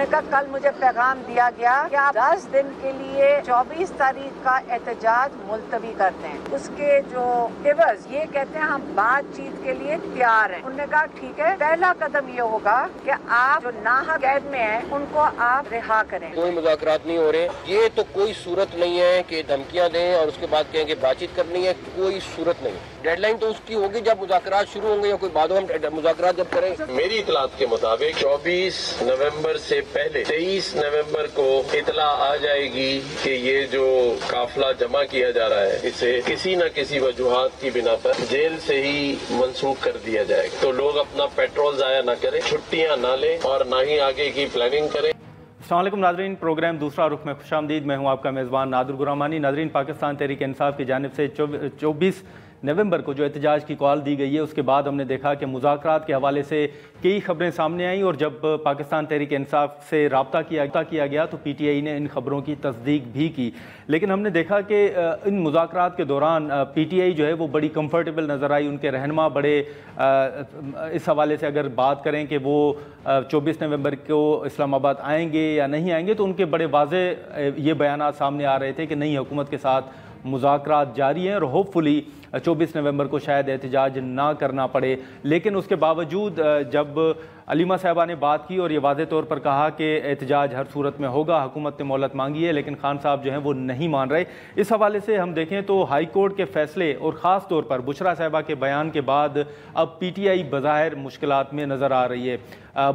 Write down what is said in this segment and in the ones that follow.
نے کہا کل مجھے پیغام دیا گیا کہ آپ 10 دن کے لیے 24 تاریخ کا احتجاج ملتوی کرتے ہیں. اس کے جو عوض یہ کہتے ہیں ہم بات چیت کے لیے تیار ہیں. انہوں نے کہا ٹھیک ہے، پہلا قدم یہ ہوگا کہ آپ جو ناحق قید میں ہیں ان کو آپ رہا کریں. کوئی مذاکرات نہیں ہو رہے. یہ تو کوئی صورت نہیں ہے کہ دھمکیاں دیں اور اس کے بعد کہیں کہ بات چیت کرنی ہے. کوئی صورت نہیں. ڈیڈ لائن تو اس کی ہوگی جب مذاکرات شروع ہوں گے یا کوئی بعد میں مذاکرات جب کریں. میری اطلاعات کے مطابق 24 نومبر سے پہلے 23 نومبر کو اطلاع آ جائے گی کہ یہ جو قافلہ جمع کیا جا رہا ہے اسے کسی نہ کسی وجوہات کی بنا پر جیل سے ہی منسوخ کر دیا جائے گا. تو لوگ اپنا پیٹرول ضائع نہ کریں، چھٹیاں نہ لیں اور نہ ہی آگے کی پلاننگ کریں. السلام علیکم ناظرین، پروگرام دوسرا رخ میں خوش آمدید. میں ہوں آپ کا میزبان نادر غرامانی. ناظرین، پاکستان تحریک انصاف کی جانب سے 24 نومبر کو جو احتجاج کی کال دی گئی ہے اس کے بعد ہم نے دیکھا کہ مذاکرات کے حوالے سے کئی خبریں سامنے آئیں، اور جب پاکستان تحریک انصاف سے رابطہ کیا گیا تو پی ٹی آئی نے ان خبروں کی تصدیق بھی کی. لیکن ہم نے دیکھا کہ ان مذاکرات کے دوران پی ٹی آئی جو ہے وہ بڑی کمفرٹیبل نظر آئی. ان کے رہنما بڑے اس حوالے سے اگر بات کریں کہ وہ 24 نومبر کو اسلام آباد آئیں گے یا نہیں آئیں گے تو ان کے بڑے واضح یہ بیانات سامنے آ رہے تھے کہ نہیں، حکومت کے ساتھ مذاکرات جاری ہیں اور ہوپ فلی 24 نومبر کو شاید احتجاج نہ کرنا پڑے. لیکن اس کے باوجود جب علیمہ صاحبہ نے بات کی اور یہ واضح طور پر کہا کہ احتجاج ہر صورت میں ہوگا، حکومت نے مہلت مانگی ہے، لیکن خان صاحب جو ہیں وہ نہیں مان رہے. اس حوالے سے ہم دیکھیں تو ہائی کورٹ کے فیصلے اور خاص طور پر بشرا صاحبہ کے بیان کے بعد اب پی ٹی آئی بظاہر مشکلات میں نظر آ رہی ہے.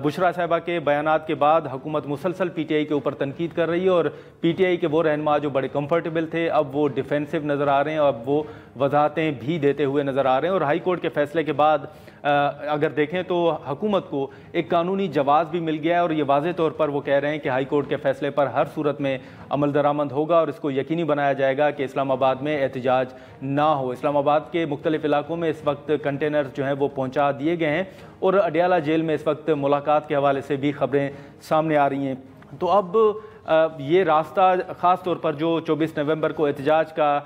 بشرا صاحبہ کے بیانات کے بعد حکومت مسلسل پی ٹی آئی کے اوپر تنقید کر رہی ہے، اور پی ٹی آئی کے وہ رہنما جو بڑے کمفرٹیبل تھے اب وہ ڈیفینسو نظر آ رہے ہیں، اب وہ وضاحتیں بھی دیتے ہوئے نظر آ رہے ہیں. اور ہائی کورٹ کے فیصلے کے بعد اگر دیکھیں تو حکومت کو ایک قانونی جواز بھی مل گیا ہے، اور یہ واضح طور پر وہ کہہ رہے ہیں کہ ہائی کورٹ کے فیصلے پر ہر صورت میں عمل درآمد ہوگا اور اس کو یقینی بنایا جائے گا کہ اسلام آباد میں احتجاج نہ ہو. اسلام آباد کے مختلف علاقوں میں اس وقت کنٹینر جو ہیں وہ پہنچا دیے گئے ہیں، اور اڈیالہ جیل میں اس وقت ملاقات کے حوالے سے بھی خبریں سامنے آ رہی ہیں. تو اب یہ راستہ خاص طور پر جو 24 نومبر کو احتجاج کا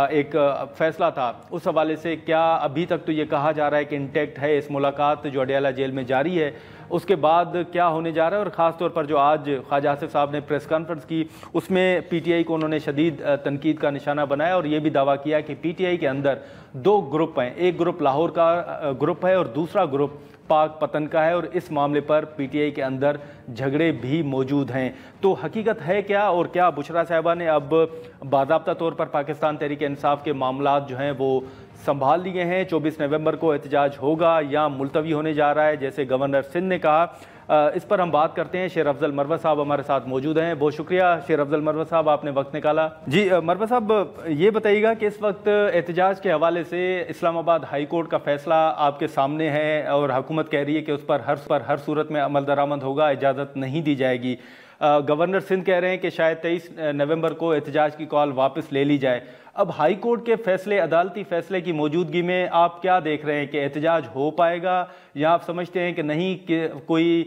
ایک فیصلہ تھا اس حوالے سے کیا ابھی تک تو یہ کہا جا رہا ہے کہ انٹیکٹ ہے اس ملاقات جو اڈیالہ جیل میں جاری ہے، اس کے بعد کیا ہونے جا رہا ہے؟ اور خاص طور پر جو آج خواجہ آصف صاحب نے پریس کانفرنس کی اس میں پی ٹی آئی کو انہوں نے شدید تنقید کا نشانہ بنایا اور یہ بھی دعویٰ کیا کہ پی ٹی آئی کے اندر دو گروپ ہیں، ایک گروپ لاہور کا گروپ ہے اور دوسرا گروپ پاک پتن کا ہے، اور اس معاملے پر پی ٹی آئی کے اندر جھگڑے بھی موجود ہیں. تو حقیقت ہے کیا، اور کیا بشرا صاحبہ نے اب باضابطہ طور پر پاکستان تحریک انصاف کے معاملات جو ہیں وہ سنبھال لیے ہیں؟ 24 نومبر کو احتجاج ہوگا یا ملتوی ہونے جا رہا ہے جیسے گورنر سندھ نے کہا؟ اس پر ہم بات کرتے ہیں. شیر افضل مروت صاحب ہمارے ساتھ موجود ہیں. بہت شکریہ شیر افضل مروت صاحب، آپ نے وقت نکالا. جی مروت صاحب، یہ بتائیے گا کہ اس وقت احتجاج کے حوالے سے اسلام آباد ہائی کورٹ کا فیصلہ آپ کے سامنے ہے اور حکومت کہہ رہی ہے کہ اس پر ہر صورت میں عمل درآمد ہوگا، اجازت نہیں دی جائے گی. گورنر سندھ کہہ رہے ہیں کہ شاید 23 نومبر کو احتجاج کی کال واپس لے لی جائے. اب ہائی کورٹ کے فیصلے، عدالتی فیصلے کی موجودگی میں آپ کیا دیکھ رہے ہیں کہ احتجاج ہو پائے گا، یا آپ سمجھتے ہیں کہ نہیں کہ کوئی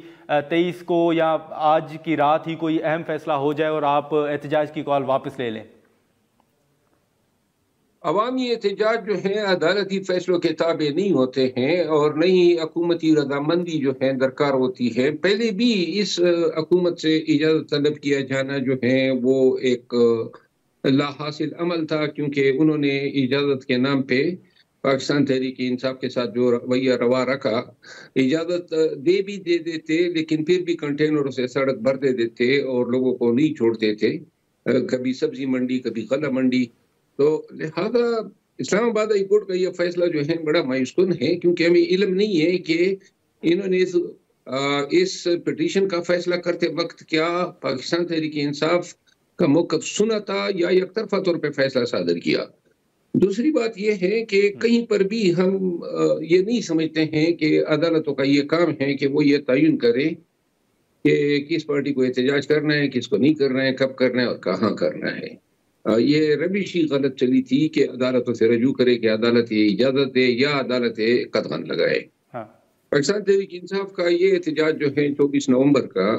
23 کو یا آج کی رات ہی کوئی اہم فیصلہ ہو جائے اور آپ احتجاج کی کال واپس لے لیں؟ عوامی احتجاج جو ہیں عدالتی فیصلوں کے تابع نہیں ہوتے ہیں اور نہ ہی حکومتی رضامندی جو ہے درکار ہوتی ہے. پہلے بھی اس حکومت سے اجازت طلب کیا جانا جو ہے وہ ایک لا حاصل عمل تھا، کیونکہ انہوں نے اجازت کے نام پہ پاکستان تحریک انصاف کے ساتھ جو رویہ روا رکھا، اجازت دے دیتے لیکن پھر بھی کنٹینروں سے سڑک بھر دیتے اور لوگوں کو نہیں چھوڑتے تھے، کبھی سبزی منڈی کبھی غلہ منڈی. تو لہذا اسلام آباد ہائی کورٹ کا یہ فیصلہ جو ہے بڑا مایوس کن ہے، کیونکہ ہمیں علم نہیں ہے کہ انہوں نے اس پٹیشن کا فیصلہ کرتے وقت کیا پاکستان تحریک انصاف کا موقف سنا تھا یا یک طرفہ طور پہ فیصلہ صادر کیا. دوسری بات یہ ہے کہ کہیں پر بھی ہم یہ نہیں سمجھتے ہیں کہ عدالتوں کا یہ کام ہے کہ وہ یہ تعین کرے کہ کس پارٹی کو احتجاج کرنا ہے، کس کو نہیں کرنا ہے، کب کرنا ہے اور کہاں کرنا ہے. یہ روش ہی غلط چلی تھی کہ عدالتوں سے رجوع کرے کہ عدالت یہ اجازت دے یا عدالت قدغن لگائے. پاکستان تحریک انصاف کا یہ احتجاج جو ہے 24 نومبر کا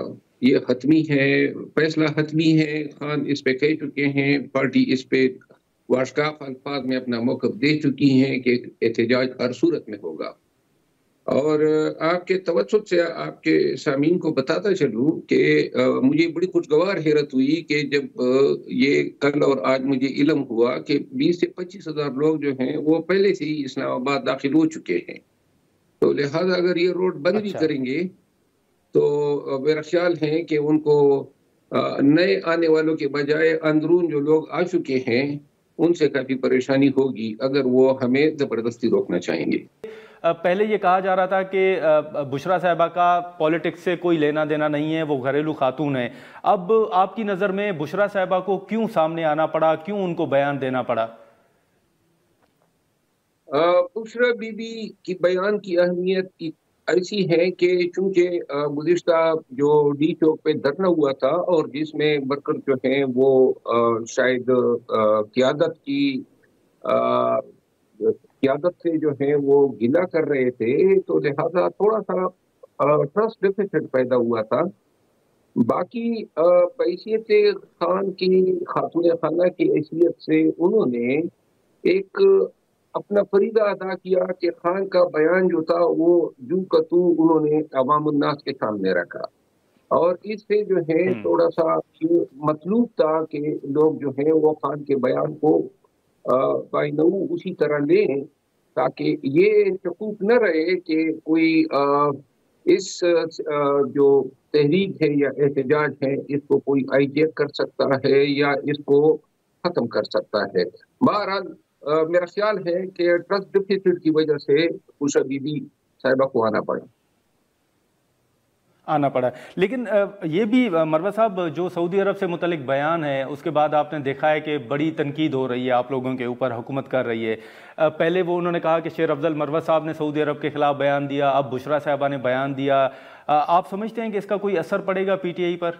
یہ حتمی ہے، فیصلہ حتمی ہے. خان اس پہ کہہ چکے ہیں، پارٹی اس پہ واشکاف الفاظ میں اپنا موقف دے چکی ہیں کہ احتجاج ہر صورت میں ہوگا. اور آپ کے توسط سے آپ کے سامعین کو بتاتا چلوں کہ مجھے بڑی خوشگوار حیرت ہوئی کہ جب یہ کل اور آج مجھے علم ہوا کہ 20 سے 25 ہزار لوگ جو ہیں وہ پہلے سے ہی اسلام آباد داخل ہو چکے ہیں. تو لہذا اگر یہ روڈ بند بھی کریں گے تو میرا خیال ہے کہ ان کو نئے آنے والوں کے بجائے اندرون جو لوگ آ چکے ہیں ان سے کافی پریشانی ہوگی اگر وہ ہمیں زبردستی روکنا چاہیں گے. پہلے یہ کہا جا رہا تھا کہ بشرا صاحبہ کا پولیٹکس سے کوئی لینا دینا نہیں ہے، وہ گھریلو خاتون ہیں. اب آپ کی نظر میں بشرا صاحبہ کو کیوں سامنے آنا پڑا، کیوں ان کو بیان دینا پڑا؟ بشرا بی بی کی بیان کی اہمیت ایسی ہے کہ چونکہ گزشتہ جو ڈی چوک پہ دھرنا ہوا تھا اور جس میں ورکر جو ہیں وہ شاید قیادت سے جو ہے وہ گلہ کر رہے تھے، تو لہذا تھوڑا سا ٹرسٹ ڈیفیسٹ پیدا ہوا تھا. باقی بحیثیت خان کی خاتون خانہ کی حیثیت سے انہوں نے ایک اپنا فریضہ ادا کیا کہ خان کا بیان جو تھا وہ جو کا تو انہوں نے عوام الناس کے سامنے رکھا، اور اس سے جو ہے تھوڑا سا مطلوب تھا کہ لوگ جو ہیں وہ خان کے بیان کو بائنو اسی طرح لیں تاکہ یہ شکوک نہ رہے کہ کوئی اس جو تحریک ہے یا احتجاج ہے اس کو کوئی آئی جیک کر سکتا ہے یا اس کو ختم کر سکتا ہے. بہرحال میرا خیال ہے کہ ٹرسٹ ڈیفیسٹ کی وجہ سے بشرا بی بی صاحبہ کو آنا پڑا. لیکن یہ بھی مروہ صاحب جو سعودی عرب سے متعلق بیان ہے اس کے بعد آپ نے دیکھا ہے کہ بڑی تنقید ہو رہی ہے آپ لوگوں کے اوپر، حکومت کر رہی ہے. پہلے وہ انہوں نے کہا کہ شیر افضل مروہ صاحب نے سعودی عرب کے خلاف بیان دیا، اب بشرا صاحبہ نے بیان دیا. آپ سمجھتے ہیں کہ اس کا کوئی اثر پڑے گا پی ٹی آئی پر؟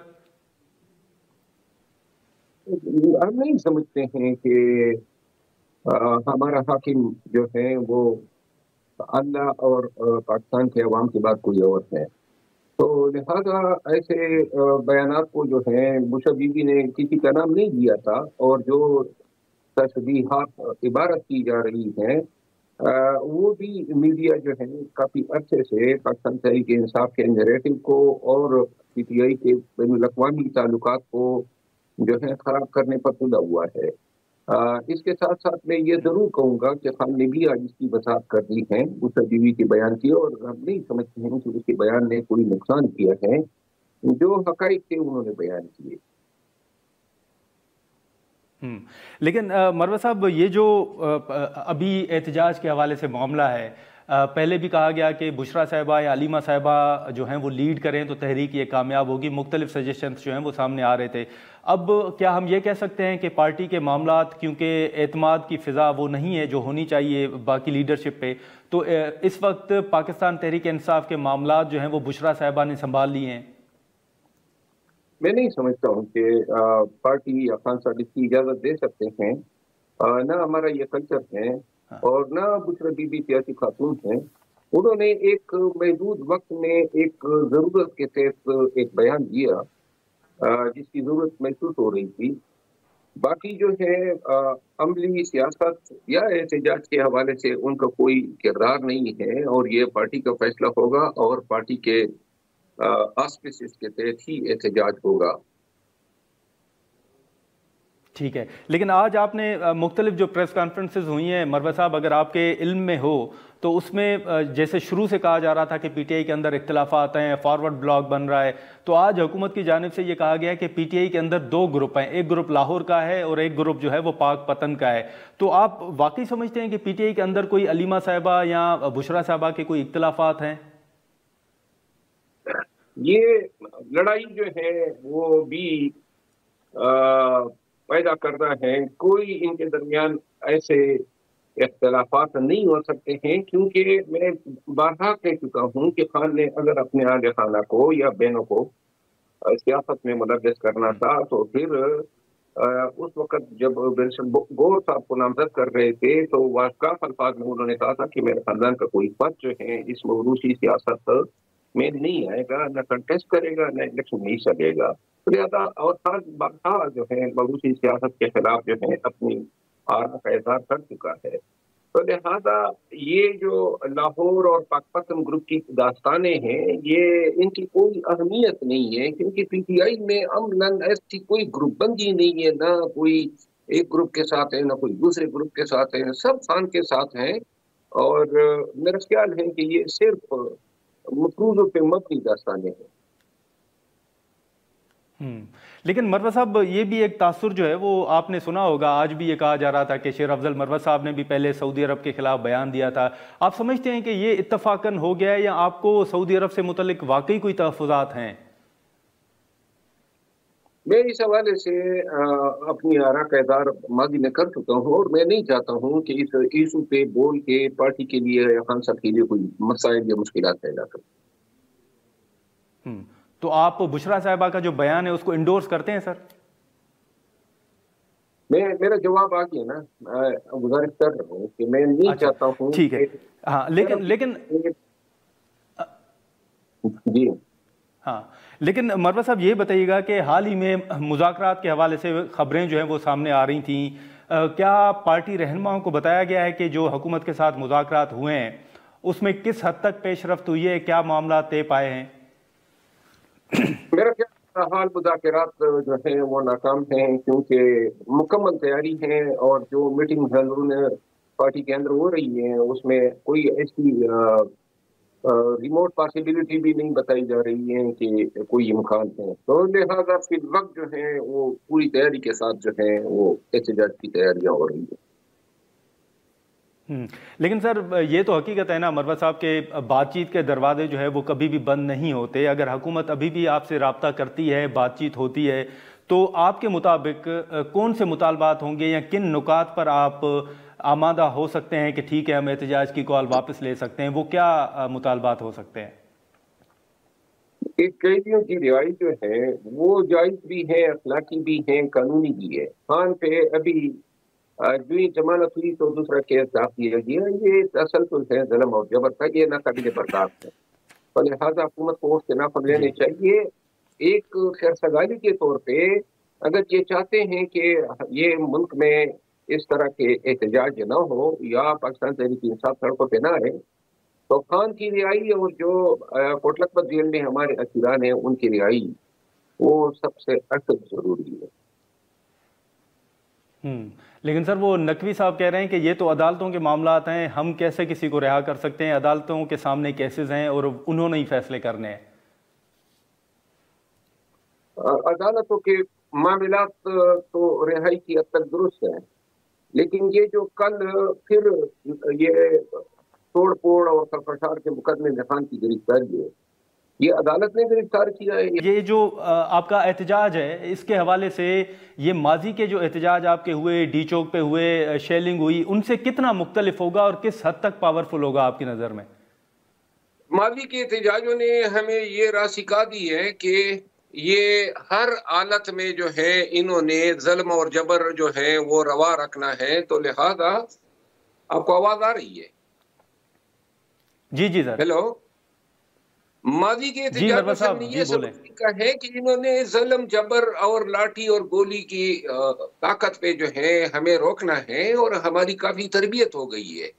ہم نہیں سمجھتے ہیں کہ ہمارا حاکم جو ہے وہ اللہ اور پاکستان کے عوام کے بعد کوئی اور ہے، تو لہذا ایسے بیانات کو جو ہے بشرا بی بی نے کسی کا نام نہیں دیا تھا، اور جو تشبیہات عبارت کی جا رہی ہیں وہ بھی میڈیا جو ہے کافی عرصے سے پاکستان تحریک انصاف کے نیریٹو کو اور پی ٹی آئی کے بین الاقوامی تعلقات کو جو ہے خراب کرنے پر تلا ہوا ہے. اس کے ساتھ ساتھ میں یہ ضرور کہوں گا کہ خان نے بھی آج اس کی وضاحت کر دی ہے بشرا بی بی کے بیان کی، اور ہم نہیں سمجھتے ہیں کہ اس کے بیان نے کوئی نقصان کیا ہے. جو حقائق تھے انہوں نے بیان کیے. لیکن مروہ صاحب یہ جو ابھی احتجاج کے حوالے سے معاملہ ہے، پہلے بھی کہا گیا کہ بشرا صاحبہ یا علیمہ صاحبہ جو ہیں وہ لیڈ کریں تو تحریک یہ کامیاب ہوگی، مختلف سجیشنز جو ہیں وہ سامنے آ رہے تھے. اب کیا ہم یہ کہہ سکتے ہیں کہ پارٹی کے معاملات کیونکہ اعتماد کی فضا وہ نہیں ہے جو ہونی چاہیے باقی لیڈرشپ پہ، تو اس وقت پاکستان تحریک انصاف کے معاملات جو ہیں وہ بشرا صاحبہ نے سنبھال لیے ہیں؟ میں نہیں سمجھتا ہوں کہ پارٹی یا خان صاحب اس کی اجازت دے سکتے ہیں، نہ ہمارا یہ کلچر ہے اور نہ بشرا بی بی سیاسی خاتون ہیں. انہوں نے ایک محدود وقت میں ایک ضرورت کے تحت ایک بیان دیا جس کی ضرورت محسوس ہو رہی تھی. باقی جو ہے عملی سیاست یا احتجاج کے حوالے سے ان کا کوئی کردار نہیں ہے، اور یہ پارٹی کا فیصلہ ہوگا اور پارٹی کے آسپیسز کے تحت ہی احتجاج ہوگا. ٹھیک ہے، لیکن آج آپ نے مختلف جو پریس کانفرنسز ہوئی ہیں مروہ صاحب، اگر آپ کے علم میں ہو تو اس میں جیسے شروع سے کہا جا رہا تھا کہ پی ٹی آئی کے اندر اختلافات ہیں، فارورڈ بلاک بن رہا ہے، تو آج حکومت کی جانب سے یہ کہا گیا ہے کہ پی ٹی آئی کے اندر دو گروپ ہیں، ایک گروپ لاہور کا ہے اور ایک گروپ جو ہے وہ پاک پتن کا ہے. تو آپ واقعی سمجھتے ہیں کہ پی ٹی آئی کے اندر کوئی علیمہ صاحبہ یا بشرا صاحبہ کے کوئی اختلافات ہیں؟ یہ لڑائی جو ہے وہ بھی پیدا کرنا ہے، کوئی ان کے درمیان ایسے اختلافات نہیں ہو سکتے ہیں، کیونکہ میں بارہا کہہ چکا ہوں کہ خان نے اگر اپنے آل خانہ کو یا بہنوں کو سیاست میں ملوث کرنا تھا تو پھر اس وقت جب گور صاحب کو نامزد کر رہے تھے تو واضح الفاظ میں انہوں نے کہا تھا کہ میرے خاندان کا کوئی فرد جو ہے اس موروثی سیاست میں نہیں آئے گا، نہ کنٹیسٹ کرے گا، نہ الیکشن نہیں چلے گا. لہٰذا اور جو ہے موروثی سیاست کے خلاف جو ہے اپنی آرا کا اظہار کر چکا ہے. تو لہذا یہ جو لاہور اور پاکپتن گروپ کی داستانیں ہیں یہ ان کی کوئی اہمیت نہیں ہے، کیونکہ پی ٹی آئی میں عملاً ایسی کوئی گروپ بندی نہیں ہے، نہ کوئی ایک گروپ کے ساتھ ہے نہ کوئی دوسرے گروپ کے ساتھ ہے، سب خان کے ساتھ ہیں، اور میرا خیال ہے کہ یہ صرف مفروضوں پہ مبنی داستانیں ہیں۔ لیکن مروت صاحب یہ بھی ایک تاثر جو ہے وہ آپ نے سنا ہوگا، آج بھی یہ کہا جا رہا تھا کہ شیر افضل مروت صاحب نے بھی پہلے سعودی عرب کے خلاف بیان دیا تھا، آپ سمجھتے ہیں کہ یہ اتفاقاً ہو گیا ہے یا آپ کو سعودی عرب سے متعلق واقعی کوئی تحفظات ہیں؟ میں اس حوالے سے اپنی آراء کا اظہار ماضی میں کر چکا ہوں، اور میں نہیں چاہتا ہوں کہ اس ایشو پہ بول کے پارٹی کے لیے یا خان صاحب کے لیے کوئی مسائل یا مشکلات پیدا کریں۔ تو آپ بشرا صاحبہ کا جو بیان ہے اس کو انڈورس کرتے ہیں سر؟ میرا جواب آ گیا نا، گزارش کر رہا ہوں کہ میں نہیں چاہتا ہوں۔ ٹھیک ہے، ہاں لیکن جی ہاں، لیکن مروت صاحب یہ بتائیے گا کہ حال ہی میں مذاکرات کے حوالے سے خبریں جو ہیں وہ سامنے آ رہی تھیں، کیا پارٹی رہنماؤں کو بتایا گیا ہے کہ جو حکومت کے ساتھ مذاکرات ہوئے ہیں اس میں کس حد تک پیش رفت ہوئی ہے، کیا معاملات طے پائے ہیں؟ میرا حال مذاکرات جو ہیں وہ ناکام ہیں، کیونکہ مکمل تیاری ہے، اور جو میٹنگ پارٹی کے اندر ہو رہی ہیں اس میں کوئی ایسی ریموٹ پاسبلٹی بھی نہیں بتائی جا رہی ہے کہ کوئی امکان ہے، تو لہٰذا فی الوقت جو ہے وہ پوری تیاری کے ساتھ جو ہے وہ احتجاج کی تیاریاں ہو رہی ہیں۔ لیکن سر یہ تو حقیقت ہے نا مروت صاحب کہ بات چیت کے دروازے جو ہے وہ کبھی بھی بند نہیں ہوتے، اگر حکومت ابھی بھی آپ سے رابطہ کرتی ہے، بات چیت ہوتی ہے، تو آپ کے مطابق کون سے مطالبات ہوں گے یا کن نکات پر آپ آمادہ ہو سکتے ہیں کہ ٹھیک ہے ہم احتجاج کی کال واپس لے سکتے ہیں، وہ کیا مطالبات ہو سکتے ہیں؟ ایک قیدیوں کی رہائی جو ہے وہ جائز بھی ہے، اخلاقی بھی ہے، قانونی بھی ہے۔ خان پہ ابھی جو ہی ضمانت ہوئی تو دوسرا کیس داخل کیا گیا، یہ تسلسل ہے، ظلم اور جبر تھا، یہ ناقابل برداشت ہے، تو لہٰذا حکومت کو اس کے نافذ لینے چاہیے۔ ایک خیر سگالی کے طور پہ اگر یہ چاہتے ہیں کہ یہ ملک میں اس طرح کے احتجاج نہ ہو یا پاکستان تحریک انصاف سڑکوں پہ نہ آئے، تو خان کی رہائی اور جو کوٹ لکھپت جیل میں ہمارے اسیران ہیں ان کی رہائی وہ سب سے اصل ضروری ہے۔ لیکن سر وہ نقوی صاحب کہہ رہے ہیں کہ یہ تو عدالتوں کے معاملات ہیں، ہم کیسے کسی کو رہا کر سکتے ہیں، عدالتوں کے سامنے کیسز ہیں اور انہوں نے ہی فیصلے کرنے ہیں۔ عدالتوں کے معاملات تو رہائی کی حد تک درست ہیں، لیکن یہ جو کل پھر یہ توڑ پھوڑ اور خرفشار کے مقدمے میں خان کی گرفتاری ہے، یہ عدالت نے گرفتار کیا ہے۔ یہ جو آپ کا احتجاج ہے اس کے حوالے سے یہ ماضی کے جو احتجاج آپ کے ہوئے، ڈی چوک پہ ہوئے، شیلنگ ہوئی، ان سے کتنا مختلف ہوگا اور کس حد تک پاورفل ہوگا آپ کی نظر میں؟ ماضی کے احتجاجوں نے ہمیں یہ راہ سکھا دی ہے کہ یہ ہر حالت میں جو ہے انہوں نے ظلم اور جبر جو ہے وہ روا رکھنا ہے، تو لہذا آپ کو آواز آ رہی ہے؟ جی سر، ہیلو، ماضی کے احتجاجوں سے یہ سبق سیکھا ہے کہ انہوں نے ظلم جبر اور لاٹھی اور گولی کی طاقت پہ جو ہے ہمیں روکنا ہے، اور ہماری کافی تربیت ہو گئی ہے،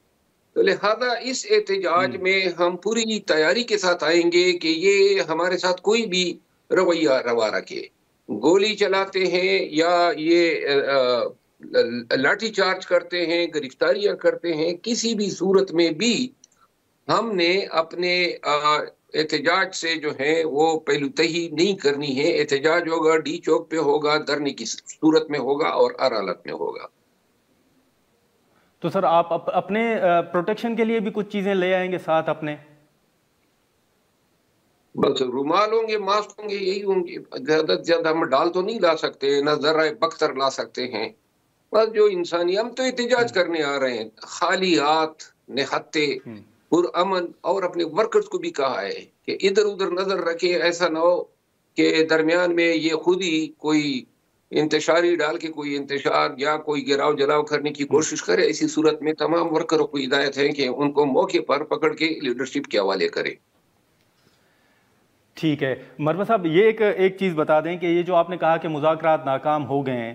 تو لہذا اس احتجاج میں ہم پوری تیاری کے ساتھ آئیں گے کہ یہ ہمارے ساتھ کوئی بھی رویہ روا رکھے، گولی چلاتے ہیں یا یہ لاٹھی چارج کرتے ہیں، گرفتاریاں کرتے ہیں، کسی بھی صورت میں بھی ہم نے اپنے احتجاج سے جو ہے وہ پہلو تہی نہیں کرنی ہے۔ احتجاج ہوگا، ڈی چوک پہ ہوگا، دھرنے کی صورت میں ہوگا اور ہر حالت میں ہوگا۔ تو سر آپ اپنے پروٹیکشن کے لیے بھی کچھ چیزیں لے آئیں گے ساتھ اپنے؟ بس رومال ہوں گے، ماسک ہوں گے، یہی ہوں گے، زیادہ سے زیادہ ہم ڈال تو نہیں لا سکتے، نہ ذرہ بختر لا سکتے ہیں، بس جو انسانی، ہم تو احتجاج کرنے آ رہے ہیں، خالی ہاتھ نہتے پرامن، اور اپنے ورکرز کو بھی کہا ہے کہ ادھر ادھر نظر رکھے، ایسا نہ ہو کہ درمیان میں یہ خود ہی کوئی انتشاری ڈال کے کوئی انتشار یا کوئی گراؤ جلاؤ کرنے کی کوشش کرے۔ اسی صورت میں تمام ورکروں کو ہدایت ہے کہ ان کو موقع پر پکڑ کے لیڈرشپ کے حوالے کرے۔ ٹھیک ہے مروت صاحب، یہ ایک چیز بتا دیں کہ یہ جو آپ نے کہا کہ مذاکرات ناکام ہو گئے ہیں،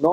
9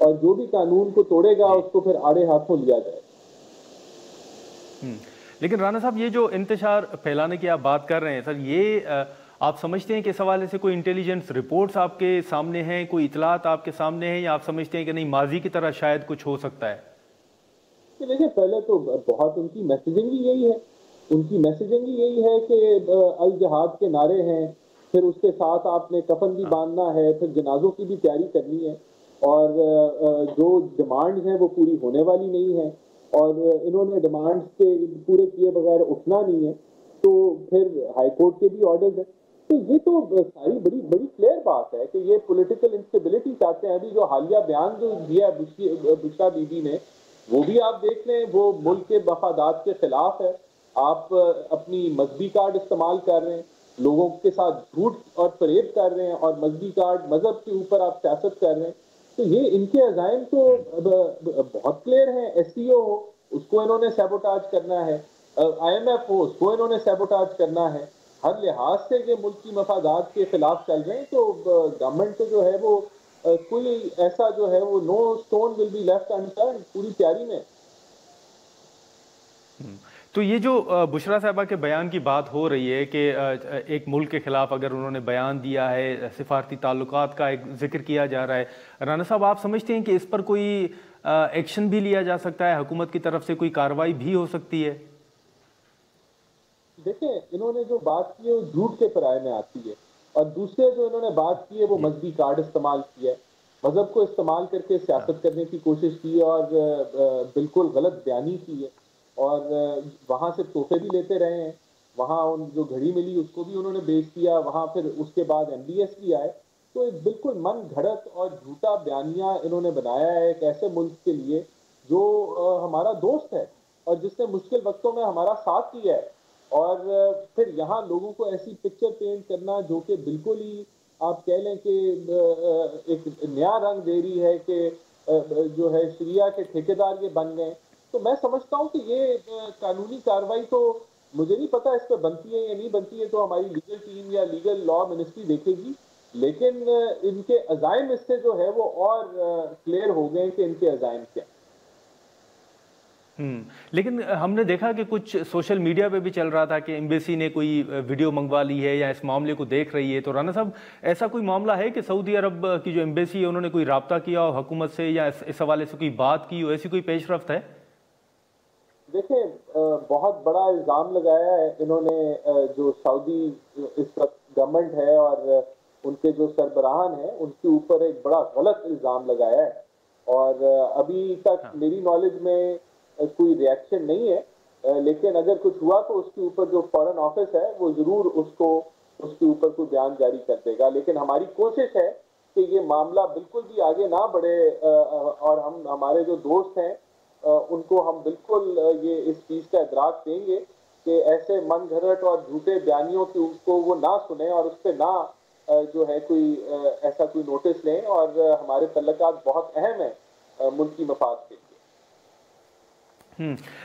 اور جو بھی قانون کو توڑے گا اس کو پھر آڑے ہاتھوں لیا جائے. لیکن رانا صاحب یہ جو انتشار پھیلانے کی آپ بات کر رہے ہیں سر، یہ آپ سمجھتے ہیں کہ اس حوالے سے کوئی انٹیلیجنس رپورٹس آپ کے سامنے ہیں، کوئی اطلاعات آپ کے سامنے ہیں، یا آپ سمجھتے ہیں کہ نہیں ماضی کی طرح شاید کچھ ہو سکتا ہے؟ دیکھیں پہلے تو بہت ان کی میسیجنگ ہی یہی ہے، ان کی میسیجنگ ہی یہی ہے کہ الجہاد کے نعرے ہیں، پھر اس کے ساتھ آپ نے کفن بھی باندھنا ہے، پھر جنازوں کی بھی تیاری کرنی ہے، اور جو ڈیمانڈز ہیں وہ پوری ہونے والی نہیں ہیں، اور انہوں نے ڈیمانڈز کے پورے کیے بغیر اٹھنا نہیں ہے، تو پھر ہائی کورٹ کے بھی آرڈرز ہیں. تو یہ تو ساری بڑی کلیئر بات ہے کہ یہ پولیٹیکل انسٹیبلٹی چاہتے ہیں. ابھی جو حالیہ بیان جو دیا بشرا بی بی نے، وہ بھی آپ دیکھ لیں، وہ ملک کے مفادات کے خلاف ہے. آپ اپنی مذہبی کارڈ استعمال کر رہے ہیں، لوگوں کے ساتھ جھوٹ اور فریب کر رہے ہیں، اور مذہبی کارڈ مذہب کے اوپر آپ سیاست کر رہے ہیں. تو یہ ان کے عزائم تو بہت کلیئر ہیں. ایس سی او ہو، اس کو انہوں نے سیبوٹاج کرنا ہے، آئی ایم ایف ہو، اس کو انہوں نے سیبوٹاج کرنا ہے. ہر لحاظ سے یہ ملک کی مفادات کے خلاف چل رہے ہیں. تو گورنمنٹ تو جو ہے وہ کوئی ایسا جو ہے وہ نو اسٹون ول بی لیفٹ انٹرنڈ پوری تیاری میں. تو یہ جو بشرا صاحبہ کے بیان کی بات ہو رہی ہے کہ ایک ملک کے خلاف اگر انہوں نے بیان دیا ہے، سفارتی تعلقات کا ایک ذکر کیا جا رہا ہے، رانا صاحب آپ سمجھتے ہیں کہ اس پر کوئی ایکشن بھی لیا جا سکتا ہے، حکومت کی طرف سے کوئی کارروائی بھی ہو سکتی ہے؟ دیکھیں انہوں نے جو بات کی ہے وہ جھوٹ کے پرائے میں آتی ہے، اور دوسرے جو انہوں نے بات کی ہے وہ مذہبی کارڈ استعمال کیا ہے، مذہب کو استعمال کر کے سیاست کرنے کی کوشش کی ہے، اور بالکل غلط بیانی کی ہے، اور وہاں سے تحفے بھی لیتے رہے ہیں. وہاں ان جو گھڑی ملی اس کو بھی انہوں نے بیچ دیا، وہاں پھر اس کے بعد MBS بھی آئے. تو ایک بالکل من گھڑت اور جھوٹا بیانیہ انہوں نے بنایا ہے ایک ایسے ملک کے لیے جو ہمارا دوست ہے اور جس نے مشکل وقتوں میں ہمارا ساتھ دیا ہے. اور پھر یہاں لوگوں کو ایسی پکچر پینٹ کرنا جو کہ بالکل ہی آپ کہہ لیں کہ ایک نیا رنگ دے رہی ہے کہ جو ہے شریعہ کے ٹھیکیدار یہ بن گئے. تو میں سمجھتا ہوں کہ یہ قانونی کارروائی تو مجھے نہیں پتا اس پہ بنتی ہے یا نہیں بنتی ہے، تو ہماری لیگل ٹیم یا لیگل لا منسٹری دیکھے گی. لیکن ان کے عزائم اس سے جو ہے وہ اور کلیئر ہو گئے کہ ان کے عزائم کیا. لیکن ہم نے دیکھا کہ کچھ سوشل میڈیا پہ بھی چل رہا تھا کہ ایمبیسی نے کوئی ویڈیو منگوا لی ہے یا اس معاملے کو دیکھ رہی ہے. تو رانا صاحب ایسا کوئی معاملہ ہے کہ سعودی عرب کی جو ایمبیسی ہے انہوں نے کوئی رابطہ کیا ہو حکومت سے یا اس حوالے سے کوئی بات کی ہو، ایسی کوئی پیش رفت ہے؟ دیکھیں بہت بڑا الزام لگایا ہے انہوں نے، جو سعودی اس وقت گورنمنٹ ہے اور ان کے جو سربراہان ہیں ان کے اوپر ایک بڑا غلط الزام لگایا ہے. اور ابھی تک میری نالج میں کوئی ریئیکشن نہیں ہے، لیکن اگر کچھ ہوا تو اس کے اوپر جو فارن آفس ہے وہ ضرور اس کے اوپر کوئی بیان جاری کر دے گا. لیکن ہماری کوشش ہے کہ یہ معاملہ بالکل بھی آگے نہ بڑھے، اور ہمارے جو دوست ہیں ان کو ہم بالکل یہ اس چیز کا ادراک دیں گے کہ ایسے من گھڑت اور جھوٹے بیانیوں کو وہ نہ سنیں اور اس پہ نہ جو ہے کوئی ایسا کوئی نوٹس لیں. اور ہمارے تعلقات بہت اہم ہیں ملکی مفاد کے لیے.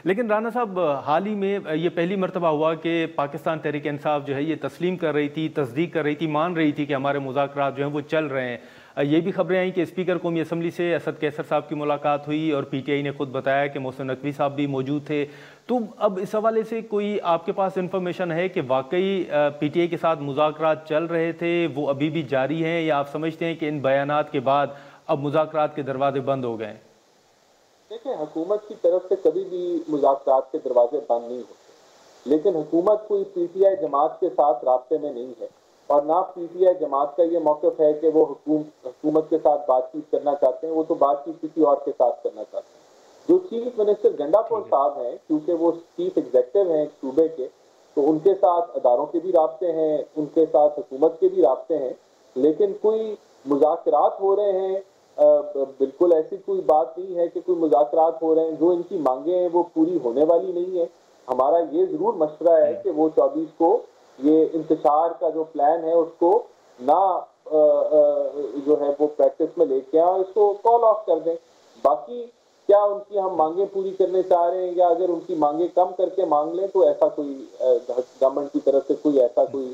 لیکن رانا صاحب حال ہی میں یہ پہلی مرتبہ ہوا کہ پاکستان تحریک انصاف جو ہے یہ تسلیم کر رہی تھی، تصدیق کر رہی تھی، مان رہی تھی کہ ہمارے مذاکرات جو ہیں وہ چل رہے ہیں. یہ بھی خبریں آئیں کہ اسپیکر قومی اسمبلی سے اسد کیسر صاحب کی ملاقات ہوئی اور PTI نے خود بتایا کہ محسن نقوی صاحب بھی موجود تھے. تو اب اس حوالے سے کوئی آپ کے پاس انفارمیشن ہے کہ واقعی PTI کے ساتھ مذاکرات چل رہے تھے، وہ ابھی بھی جاری ہیں، یا آپ سمجھتے ہیں کہ ان بیانات کے بعد اب مذاکرات کے دروازے بند ہو گئے؟ دیکھیں حکومت کی طرف سے کبھی بھی مذاکرات کے دروازے بند نہیں ہوتے، لیکن حکومت کوئی PTI جماعت کے ساتھ رابطے میں نہیں ہے، اور نہ PTI جماعت کا یہ موقف ہے کہ وہ حکومت کے ساتھ بات چیت کرنا چاہتے ہیں. وہ تو بات چیت کسی اور کے ساتھ کرنا چاہتے ہیں. جو چیف منسٹر گنڈا پور صاحب ہیں، کیونکہ وہ چیف ایگزیکٹو ہیں صوبے کے، تو ان کے ساتھ اداروں کے بھی رابطے ہیں، ان کے ساتھ حکومت کے بھی رابطے ہیں. لیکن کوئی مذاکرات ہو رہے ہیں، بالکل ایسی کوئی بات نہیں ہے کہ کوئی مذاکرات ہو رہے ہیں. جو ان کی مانگیں ہیں وہ پوری ہونے والی نہیں ہے. ہمارا یہ ضرور مشورہ ہے کہ وہ 24 کو یہ انتشار کا جو پلان ہے اس کو نہ جو ہے وہ پریکٹس میں لے کے آئیں اور اس کو کال آف کر دیں. باقی کیا ان کی ہم مانگیں پوری کرنے چاہ رہے ہیں، یا اگر ان کی مانگیں کم کر کے مانگ لیں، تو ایسا کوئی گورنمنٹ کی طرف سے کوئی ایسا کوئی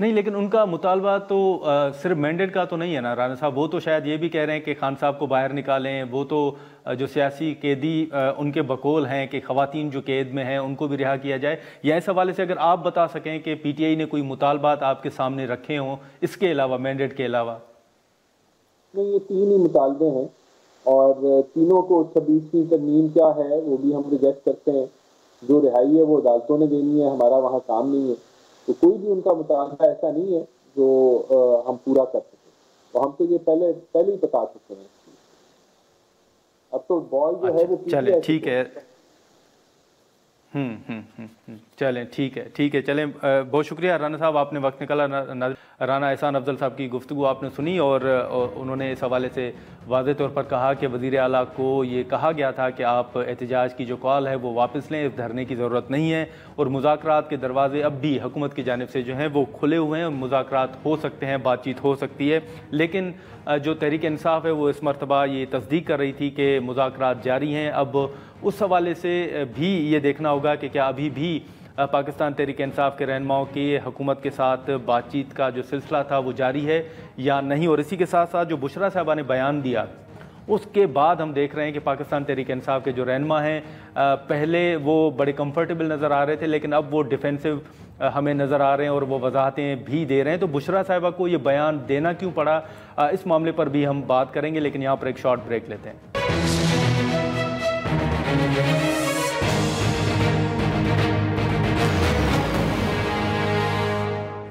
نہیں لیکن ان کا مطالبہ تو صرف مینڈیٹ کا تو نہیں ہے نا رانا صاحب، وہ تو شاید یہ بھی کہہ رہے ہیں کہ خان صاحب کو باہر نکالیں، وہ تو جو سیاسی قیدی ان کے بقول ہیں کہ خواتین جو قید میں ہیں ان کو بھی رہا کیا جائے، یا اس حوالے سے اگر آپ بتا سکیں کہ پی ٹی آئی نے کوئی مطالبات آپ کے سامنے رکھے ہوں اس کے علاوہ، مینڈیٹ کے علاوہ؟ نہیں، یہ 3 ہی مطالبے ہیں اور تینوں کو 26ویں ترمیم کیا ہے وہ بھی ہم ریجیکٹ کرتے ہیں. جو رہائی ہے وہ عدالتوں نے دینی ہے، ہمارا وہاں کام نہیں ہے. تو کوئی بھی ان کا مطالبہ ایسا نہیں ہے جو ہم پورا کر سکیں، تو ہم تو یہ پہلے ہی بتا چکے ہیں. اب تو بال جو ہے وہ چلیں ٹھیک ہے، چلیں ٹھیک ہے چلیں. بہت شکریہ رانا صاحب، آپ نے وقت نکالا. رانا احسان افضل صاحب کی گفتگو آپ نے سنی اور انہوں نے اس حوالے سے واضح طور پر کہا کہ وزیر اعلیٰ کو یہ کہا گیا تھا کہ آپ احتجاج کی جو کال ہے وہ واپس لیں، دھرنے کی ضرورت نہیں ہے، اور مذاکرات کے دروازے اب بھی حکومت کی جانب سے جو ہیں وہ کھلے ہوئے ہیں، مذاکرات ہو سکتے ہیں، بات چیت ہو سکتی ہے. لیکن جو تحریک انصاف ہے وہ اس مرتبہ یہ تصدیق کر رہی تھی کہ مذاکرات جاری ہیں. اب اس حوالے سے بھی یہ دیکھنا ہوگا کہ کیا ابھی بھی پاکستان تحریک انصاف کے رہنماؤں کی حکومت کے ساتھ بات چیت کا جو سلسلہ تھا وہ جاری ہے یا نہیں. اور اسی کے ساتھ ساتھ جو بشرا صاحبہ نے بیان دیا اس کے بعد ہم دیکھ رہے ہیں کہ پاکستان تحریک انصاف کے جو رہنما ہیں پہلے وہ بڑے کمفرٹیبل نظر آ رہے تھے، لیکن اب وہ ڈیفینسو ہمیں نظر آ رہے ہیں اور وہ وضاحتیں بھی دے رہے ہیں. تو بشرا صاحبہ کو یہ بیان دینا کیوں پڑا، اس معاملے پر بھی ہم بات کریں گے، لیکن یہاں پر ایک شارٹ بریک لیتے ہیں.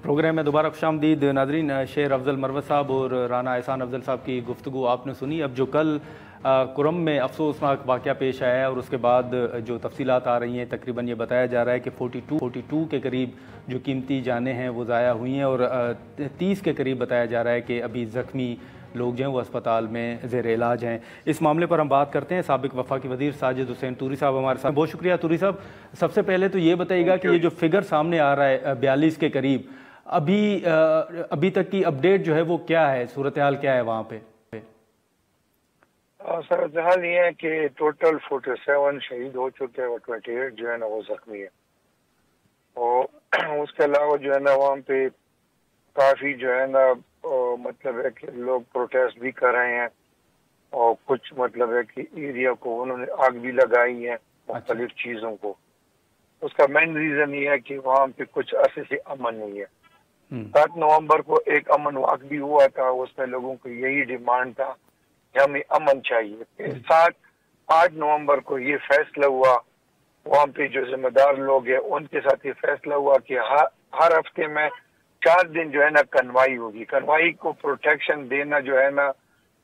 پروگرام میں دوبارہ خوش آمدید. ناظرین، شیر افضل مروت صاحب اور رانا احسان افضل صاحب کی گفتگو آپ نے سنی. اب جو کل کرم میں افسوسناک واقعہ پیش آیا ہے اور اس کے بعد جو تفصیلات آ رہی ہیں، تقریباً یہ بتایا جا رہا ہے کہ 42 کے قریب جو قیمتی جانیں ہیں وہ ضائع ہوئی ہیں اور 30 کے قریب بتایا جا رہا ہے کہ ابھی زخمی لوگ جو ہیں وہ اسپتال میں زیر علاج ہیں. اس معاملے پر ہم بات کرتے ہیں. سابق وفاقی وزیر ساجد حسین توری صاحب ہمارے ساتھ. بہت شکریہ توری صاحب. سب سے پہلے تو یہ بتائیے گا کہ یہ جو فگر سامنے آ رہا ہے 42 کے قریب، ابھی تک کی اپڈیٹ جو ہے وہ کیا ہے، صورتحال کیا ہے وہاں پہ؟ صورتحال یہ ہے کہ ٹوٹل 47 شہید ہو چکے ہیں اور 28 جو ہے نا وہ زخمی ہے، اور اس کے علاوہ جو ہے نا وہاں پہ کافی جو ہے نا مطلب ہے کہ لوگ پروٹیسٹ بھی کر رہے ہیں، اور کچھ مطلب ہے کہ ایریا کو انہوں نے آگ بھی لگائی ہے مختلف چیزوں کو. اس کا مین ریزن یہ ہے کہ وہاں پہ کچھ عرصے سے امن نہیں ہے. 7 نومبر کو ایک امن واقع بھی ہوا تھا، اس میں لوگوں کو یہی ڈیمانڈ تھا کہ ہمیں امن چاہیے. پھر 8 نومبر کو یہ فیصلہ ہوا، وہاں پہ جو ذمہ دار لوگ ہیں ان کے ساتھ یہ فیصلہ ہوا کہ ہر ہفتے میں 4 دن جو ہے نا کنوائی ہوگی. کنوائی کو پروٹیکشن دینا جو ہے نا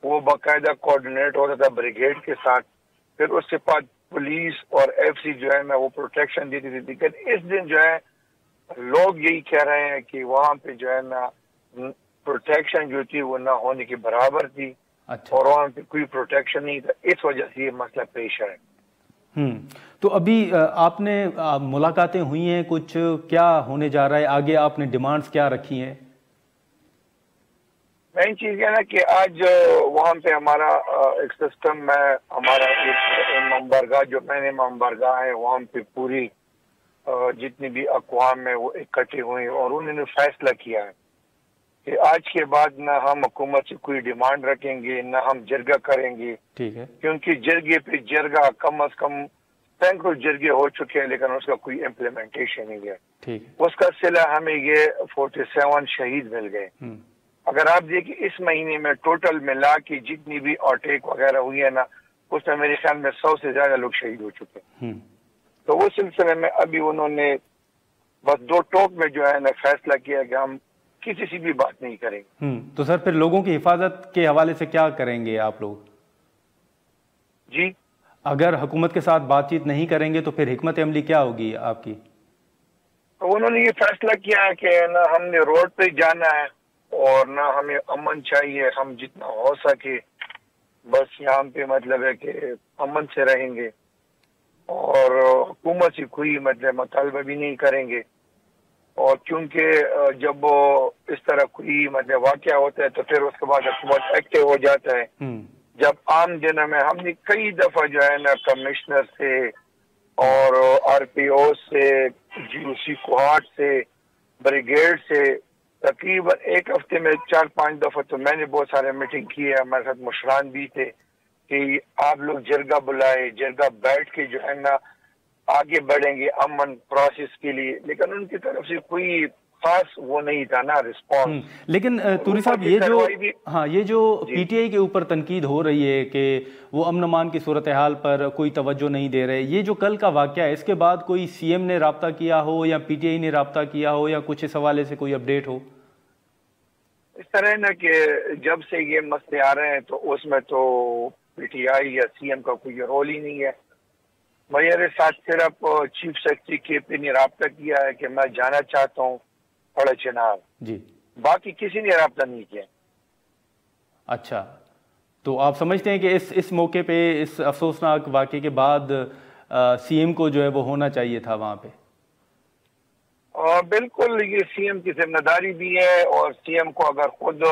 وہ باقاعدہ کوآرڈینیٹ ہوتا تھا بریگیڈ کے ساتھ. پھر اس کے بعد پولیس اور ایف سی جو ہے نا وہ پروٹیکشن دیتی تھی. لیکن اس دن جو ہے لوگ یہی کہہ رہے ہیں کہ وہاں پہ جو ہے نا پروٹیکشن جو تھی وہ نہ ہونے کے برابر تھی، اور وہاں پہ کوئی پروٹیکشن نہیں تھا. اس وجہ سے یہ مسئلہ پیش ہے. تو ابھی آپ نے ملاقاتیں ہوئی ہیں، کچھ کیا ہونے جا رہا ہے آگے، آپ نے ڈیمانڈز کیا رکھی ہیں؟ مین چیز یہ نا کہ آج وہاں پہ ہمارا ایک سسٹم ہے، ہمارا امام بارگاہ جو میں امام بارگاہ ہے وہاں پہ پوری جتنی بھی اقوام ہے وہ اکٹھے ہوئے اور انہوں نے فیصلہ کیا ہے کہ آج کے بعد نہ ہم حکومت سے کوئی ڈیمانڈ رکھیں گے، نہ ہم جرگہ کریں گے. ٹھیک ہے، کیونکہ جرگے پہ جرگہ کم از کم سینکڑوں جرگے ہو چکے ہیں لیکن اس کا کوئی امپلیمنٹیشن نہیں ہے. اس کا صلہ ہمیں یہ 47 شہید مل گئے. اگر آپ دیکھیں اس مہینے میں ٹوٹل ملا کے جتنی بھی اٹیک وغیرہ ہوئی ہے نا اس میں میرے خیال میں 100 سے زیادہ لوگ شہید ہو چکے ہیں. تو اس سلسلے میں ابھی انہوں نے بس 2 ٹوک میں جو ہے نا فیصلہ کیا کہ ہم کسی سے بھی بات نہیں کریں گے. تو سر پھر لوگوں کی حفاظت کے حوالے سے کیا کریں گے آپ لوگ؟ جی، اگر حکومت کے ساتھ بات چیت نہیں کریں گے تو پھر حکمت عملی کیا ہوگی آپ کی؟ تو انہوں نے یہ فیصلہ کیا ہے کہ نہ ہم نے روڈ پہ جانا ہے اور نہ ہمیں امن چاہیے. ہم جتنا ہو سکے بس یہاں پہ مطلب ہے کہ امن سے رہیں گے اور حکومت سے کوئی مطلب مطالبہ بھی نہیں کریں گے. اور کیونکہ جب اس طرح کوئی مطلب واقعہ ہوتا ہے تو پھر اس کے بعد حکومت ایکٹیو ہو جاتا ہے. جب عام دنوں میں ہم نے کئی دفعہ جو ہے نا کمشنر سے اور آر پی او سے، جی او سی کوہاٹ سے، بریگیڈ سے تقریباً ایک ہفتے میں 4-5 دفعہ تو میں نے بہت سارے میٹنگ کی ہے، ہمارے ساتھ مشران بھی تھے کہ آپ لوگ جرگہ بلائے، جرگہ بیٹھ کے جو ہے نا آگے بڑھیں گے امن پروسیس کے لیے، لیکن ان کی طرف سے کوئی خاص وہ نہیں تھا نا رسپانس۔ لیکن توری صاحب یہ جو پی ٹی آئی کے اوپر تنقید ہو رہی ہے کہ وہ امن امان کی صورتحال پر کوئی توجہ نہیں دے رہے، یہ جو کل کا واقعہ ہے اس کے بعد کوئی سی ایم نے رابطہ کیا ہو یا پی ٹی آئی نے رابطہ کیا ہو یا کچھ اس حوالے سے کوئی اپڈیٹ ہو؟ اس طرح ہے نا کہ جب سے یہ مسئلے آ رہے ہیں تو اس میں تو پی ٹی آئی یا سی ایم کا کوئی رول ہی نہیں ہے۔ میرے ساتھ صرف چیف سیکرٹری کے پی نے رابطہ کیا ہے کہ میں جانا چاہتا ہوں بڑا چنار، جی، باقی کسی نے رابطہ نہیں کیا۔ اچھا، تو آپ سمجھتے ہیں کہ اس موقع پہ اس افسوسناک واقعے کے بعد سی ایم کو جو ہے وہ ہونا چاہیے تھا وہاں پہ؟ بالکل، یہ سی ایم کی ذمہ داری بھی ہے، اور سی ایم کو اگر خود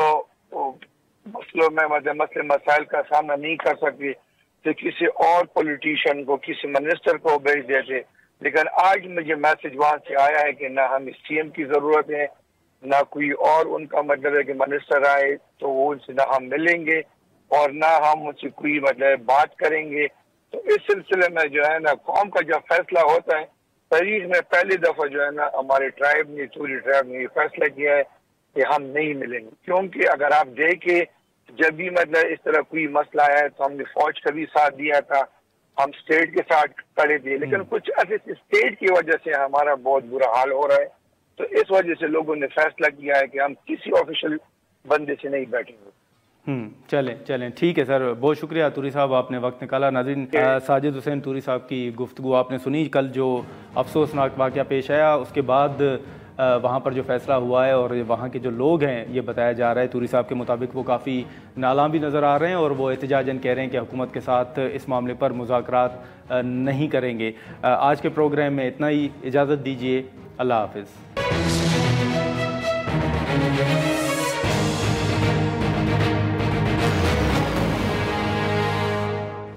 مسئلوں میں مسئلے مسائل کا سامنا نہیں کر سکتے تو کسی اور پولیٹیشین کو، کسی منسٹر کو بھیج دیتے، لیکن آج مجھے میسج وہاں سے آیا ہے کہ نہ ہمیں سی ایم کی ضرورت ہے، نہ کوئی اور ان کا مطلب ہے کہ منسٹر آئے تو وہ ان سے نہ ہم ملیں گے اور نہ ہم ان سے کوئی بات کریں گے۔ تو اس سلسلے میں جو ہے نا قوم کا جب فیصلہ ہوتا ہے، تاریخ میں پہلی دفعہ جو ہے نا ہمارے ٹرائب نے، توری ٹرائب نے یہ فیصلہ کیا ہے کہ ہم نہیں ملیں گے، کیونکہ اگر آپ دیکھیں جب بھی اس طرح کوئی مسئلہ آیا تو ہم نے فوج کا بھی ساتھ دیا تھا، ہم اسٹیٹ کے ساتھ کھڑے تھے، لیکن کچھ ایسے اسٹیٹ کی وجہ سے ہمارا بہت برا حال ہو رہا ہے، تو اس وجہ سے لوگوں نے فیصلہ کیا ہے کہ ہم کسی آفیشیل بندے سے نہیں بیٹھیں گے۔ چلیں ٹھیک ہے سر، بہت شکریہ توری صاحب، آپ نے وقت نکالا۔ ناظرین، ساجد حسین توری صاحب کی گفتگو آپ نے سنی۔ کل جو افسوسناک واقعہ پیش آیا اس کے بعد وہاں پر جو فیصلہ ہوا ہے اور وہاں کے جو لوگ ہیں، یہ بتایا جا رہا ہے توری صاحب کے مطابق وہ کافی نالاں بھی نظر آ رہے ہیں اور وہ احتجاجاً کہہ رہے ہیں کہ حکومت کے ساتھ اس معاملے پر مذاکرات نہیں کریں گے۔ آج کے پروگرام میں اتنا ہی، اجازت دیجیے، اللہ حافظ۔